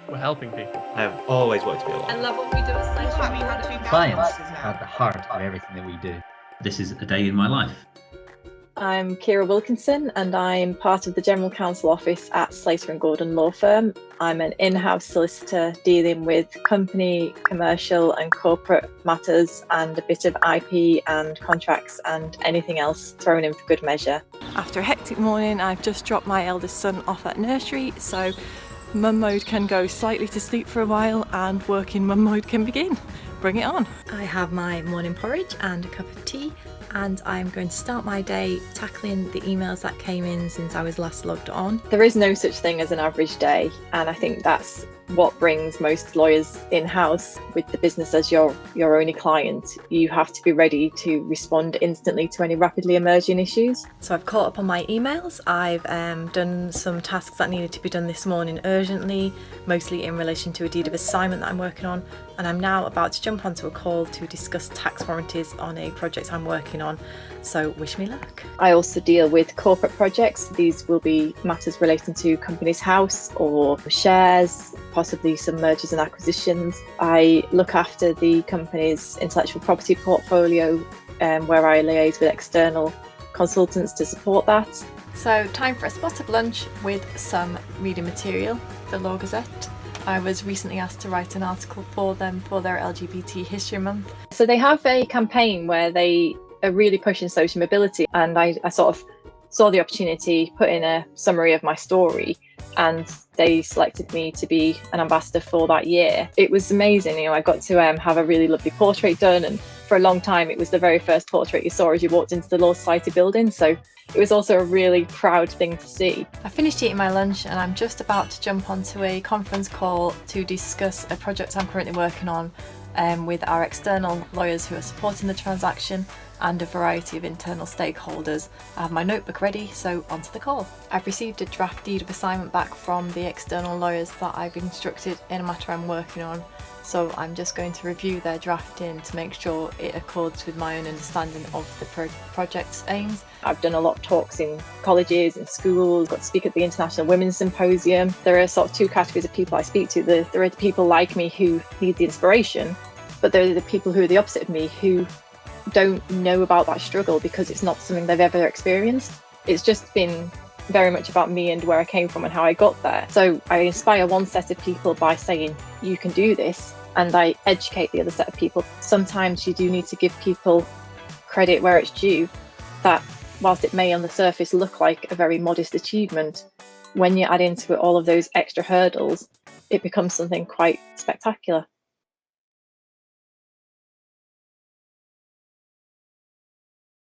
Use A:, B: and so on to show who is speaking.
A: We're helping people.
B: I've always wanted to be a lawyer.
C: And love what we do at Slater.
D: Clients are at the heart of everything that we do.
E: This is a day in my life.
F: I'm Kira Wilkinson and I'm part of the General Counsel office at Slater Gordon law firm. I'm an in-house solicitor dealing with company, commercial and corporate matters and a bit of IP and contracts and anything else thrown in for good measure.
C: After a hectic morning, I've just dropped my eldest son off at nursery, so mum mode can go slightly to sleep for a while and working mum mode can begin. Bring it on.
G: I have my morning porridge and a cup of tea, and I'm going to start my day tackling the emails that came in since I was last logged on.
F: There is no such thing as an average day, and I think that's what brings most lawyers in-house. With the business as your only client, you have to be ready to respond instantly to any rapidly emerging issues.
G: So I've caught up on my emails. I've done some tasks that needed to be done this morning urgently, mostly in relation to a deed of assignment that I'm working on, and I'm now about to jump onto a call to discuss tax warranties on a project I'm working on, so wish me luck.
F: I also deal with corporate projects. These will be matters relating to company's house or shares, possibly some mergers and acquisitions. I look after the company's intellectual property portfolio, where I liaise with external consultants to support that.
G: So time for a spot of lunch with some reading material, the Law Gazette. I was recently asked to write an article for them for their LGBT History Month.
F: So they have a campaign where they are really pushing social mobility, and I sort of saw the opportunity, put in a summary of my story, and they selected me to be an ambassador for that year. It was amazing. I got to have a really lovely portrait done, and for a long time it was the very first portrait you saw as you walked into the Law Society building, so it was also a really proud thing to see.
G: I finished eating my lunch and I'm just about to jump onto a conference call to discuss a project I'm currently working on with our external lawyers who are supporting the transaction and a variety of internal stakeholders. I have my notebook ready, so onto the call. I've received a draft deed of assignment back from the external lawyers that I've instructed in a matter I'm working on, so I'm just going to review their drafting to make sure it accords with my own understanding of the project's aims.
F: I've done a lot of talks in colleges and schools, got to speak at the International Women's Symposium. There are sort of two categories of people I speak to. There are the people like me who need the inspiration, but there are the people who are the opposite of me who don't know about that struggle because it's not something they've ever experienced. It's just been very much about me and where I came from and how I got there. So I inspire one set of people by saying, you can do this, and I educate the other set of people. Sometimes you do need to give people credit where it's due, that whilst it may on the surface look like a very modest achievement, when you add into it all of those extra hurdles, it becomes something quite spectacular.